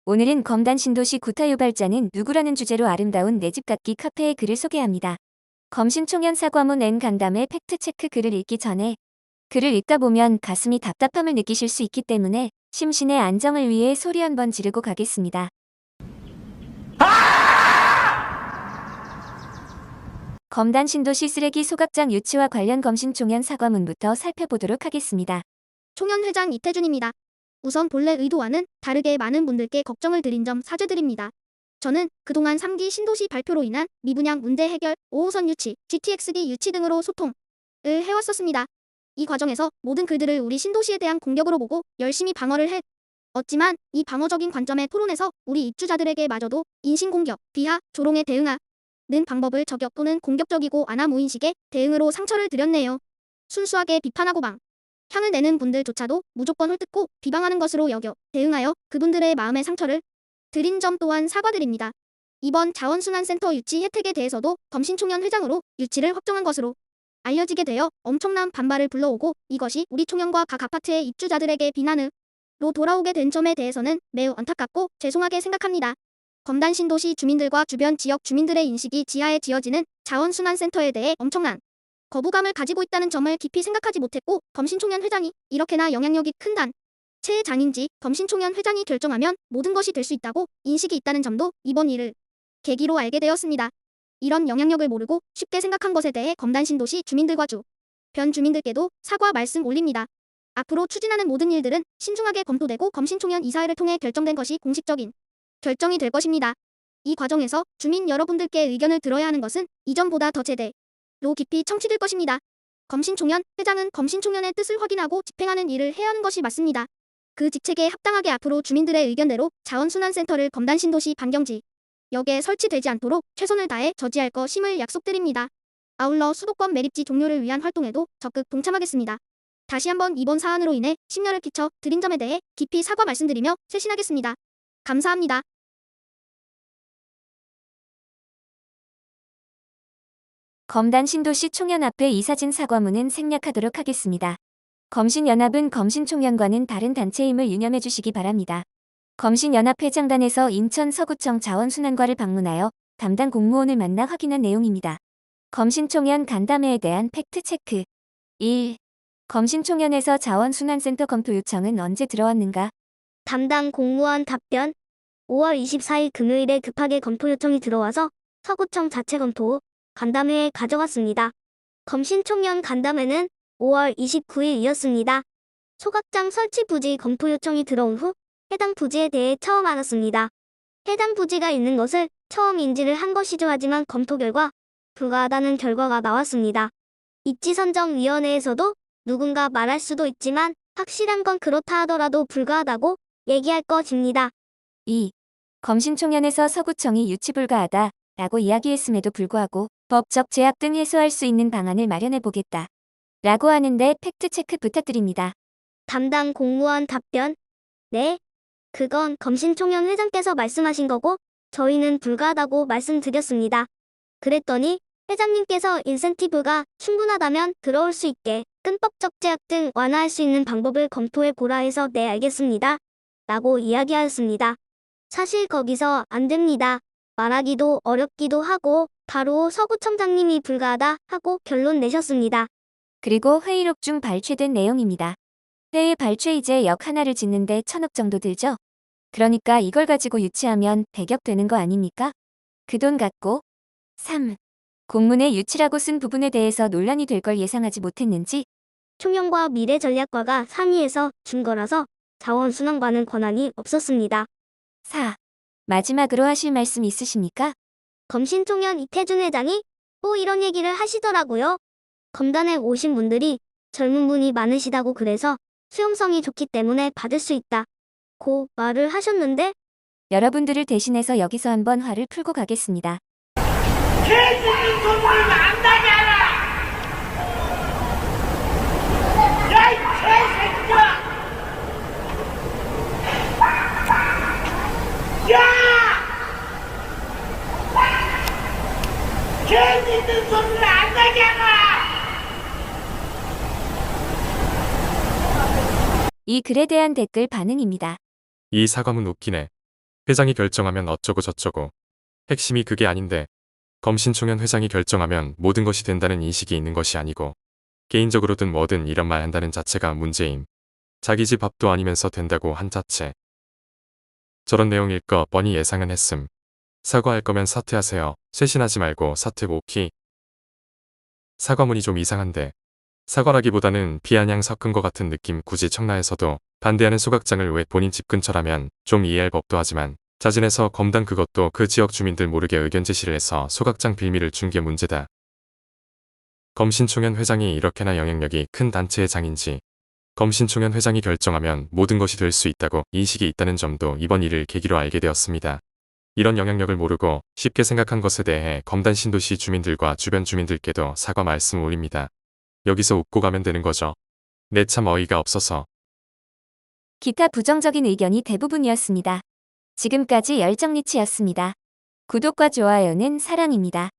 오늘은 검단 신도시 구타 유발자는 누구라는 주제로 아름다운 내 집 같기 카페의 글을 소개합니다. 검신총연 사과문 N 간담회 팩트체크 글을 읽기 전에 글을 읽다 보면 가슴이 답답함을 느끼실 수 있기 때문에 심신의 안정을 위해 소리 한번 지르고 가겠습니다. 검단 신도시 쓰레기 소각장 유치와 관련 검신총연 사과문부터 살펴보도록 하겠습니다. 총연 회장 이태준입니다. 우선 본래 의도와는 다르게 많은 분들께 걱정을 드린 점 사죄드립니다. 저는 그동안 3기 신도시 발표로 인한 미분양 문제 해결, 5호선 유치, GTX기 유치 등으로 소통을 해왔었습니다. 이 과정에서 모든 글들을 우리 신도시에 대한 공격으로 보고 열심히 방어를 했지만 이 방어적인 관점의 토론에서 우리 입주자들에게 마저도 인신공격, 비하, 조롱에 대응하는 방법을 저격 또는 공격적이고 아나무인식의 대응으로 상처를 드렸네요. 순수하게 비판하고 향을 내는 분들조차도 무조건 헐뜯고 비방하는 것으로 여겨 대응하여 그분들의 마음에 상처를 드린 점 또한 사과드립니다. 이번 자원순환센터 유치 혜택에 대해서도 검신총연 회장으로 유치를 확정한 것으로 알려지게 되어 엄청난 반발을 불러오고 이것이 우리 총연과 각 아파트의 입주자들에게 비난으로 돌아오게 된 점에 대해서는 매우 안타깝고 죄송하게 생각합니다. 검단 신도시 주민들과 주변 지역 주민들의 인식이 지하에 지어지는 자원순환센터에 대해 엄청난 거부감을 가지고 있다는 점을 깊이 생각하지 못했고 검신총연 회장이 이렇게나 영향력이 큰 단체의 장인지 검신총연 회장이 결정하면 모든 것이 될 수 있다고 인식이 있다는 점도 이번 일을 계기로 알게 되었습니다. 이런 영향력을 모르고 쉽게 생각한 것에 대해 검단 신도시 주민들과 주변 주민들께도 사과 말씀 올립니다. 앞으로 추진하는 모든 일들은 신중하게 검토되고 검신총연 이사회를 통해 결정된 것이 공식적인 결정이 될 것입니다. 이 과정에서 주민 여러분들께 의견을 들어야 하는 것은 이전보다 더 제대로 깊이 청취될 것입니다. 검신총연 회장은 검신총연의 뜻을 확인하고 집행하는 일을 해야 하는 것이 맞습니다. 그 직책에 합당하게 앞으로 주민들의 의견대로 자원순환센터를 검단 신도시 반경지역에 설치되지 않도록 최선을 다해 저지할 것임을 약속드립니다. 아울러 수도권 매립지 종료를 위한 활동에도 적극 동참하겠습니다. 다시 한번 이번 사안으로 인해 심려를 끼쳐 드린 점에 대해 깊이 사과 말씀드리며 쇄신하겠습니다. 감사합니다. 검단 신도시 총연 앞에 이 사진 사과문은 생략하도록 하겠습니다. 검신연합은 검신총연과는 다른 단체임을 유념해 주시기 바랍니다. 검신연합 회장단에서 인천 서구청 자원순환과를 방문하여 담당 공무원을 만나 확인한 내용입니다. 검신총연 간담회에 대한 팩트체크 1. 검신총연에서 자원순환센터 검토 요청은 언제 들어왔는가? 담당 공무원 답변 5월 24일 금요일에 급하게 검토 요청이 들어와서 서구청 자체 검토 후 간담회에 가져갔습니다. 검신총연 간담회는 5월 29일이었습니다. 소각장 설치 부지 검토 요청이 들어온 후 해당 부지에 대해 처음 알았습니다. 해당 부지가 있는 것을 처음 인지를 한 것이죠. 하지만 검토 결과 불가하다는 결과가 나왔습니다. 입지선정위원회에서도 누군가 말할 수도 있지만 확실한 건 그렇다 하더라도 불가하다고 얘기할 것입니다. 2. 검신총연에서 서구청이 유치 불가하다 라고 이야기했음에도 불구하고 법적 제약 등 해소할 수 있는 방안을 마련해 보겠다 라고 하는데 팩트체크 부탁드립니다. 담당 공무원 답변 네, 그건 검신총연 회장께서 말씀하신 거고 저희는 불가하다고 말씀드렸습니다. 그랬더니 회장님께서 인센티브가 충분하다면 들어올 수 있게 끈법적 제약 등 완화할 수 있는 방법을 검토해 보라 해서 네 알겠습니다 라고 이야기하였습니다. 사실 거기서 안 됩니다 말하기도 어렵기도 하고 바로 서구청장님이 불가하다 하고 결론 내셨습니다. 그리고 회의록 중 발췌된 내용입니다. 회의 발췌 이제 하나를 짓는데 1,000억 정도 들죠? 그러니까 이걸 가지고 유치하면 100억 되는 거 아닙니까? 그 돈 갖고 3. 공문에 유치라고 쓴 부분에 대해서 논란이 될 걸 예상하지 못했는지 총연과 미래전략과가 상의해서 준 거라서 자원순환과는 권한이 없었습니다. 4. 마지막으로 하실 말씀 있으십니까? 검신총연 이태준 회장이 또 이런 얘기를 하시더라고요. 검단에 오신 분들이 젊은 분이 많으시다고 그래서 수용성이 좋기 때문에 받을 수 있다 고 말을 하셨는데 여러분들을 대신해서 여기서 한번 화를 풀고 가겠습니다. 개새끼 소문을 안 나게 하라! 야, 이 개새끼야! 야! 개 믿는 소리를 안 나게 하라! 이 글에 대한 댓글 반응입니다. 이 사과문 웃기네. 회장이 결정하면 어쩌고 저쩌고. 핵심이 그게 아닌데 검신총연 회장이 결정하면 모든 것이 된다는 인식이 있는 것이 아니고 개인적으로든 뭐든 이런 말 한다는 자체가 문제임. 자기 집 밥도 아니면서 된다고 한 자체. 저런 내용일 거 뻔히 예상은 했음. 사과할 거면 사퇴하세요. 쇄신하지 말고 사퇴 오키. 사과문이 좀 이상한데 사과라기보다는 비아냥 섞은 것 같은 느낌. 굳이 청라에서도 반대하는 소각장을 왜 본인 집 근처라면 좀 이해할 법도 하지만 자진해서 검단 그것도 그 지역 주민들 모르게 의견 제시를 해서 소각장 빌미를 준 게 문제다. 검신총연 회장이 이렇게나 영향력이 큰 단체의 장인지 검신총연 회장이 결정하면 모든 것이 될 수 있다고 인식이 있다는 점도 이번 일을 계기로 알게 되었습니다. 이런 영향력을 모르고 쉽게 생각한 것에 대해 검단 신도시 주민들과 주변 주민들께도 사과 말씀 올립니다. 여기서 웃고 가면 되는 거죠. 내 참 어이가 없어서. 기타 부정적인 의견이 대부분이었습니다. 지금까지 열정리치였습니다. 구독과 좋아요는 사랑입니다.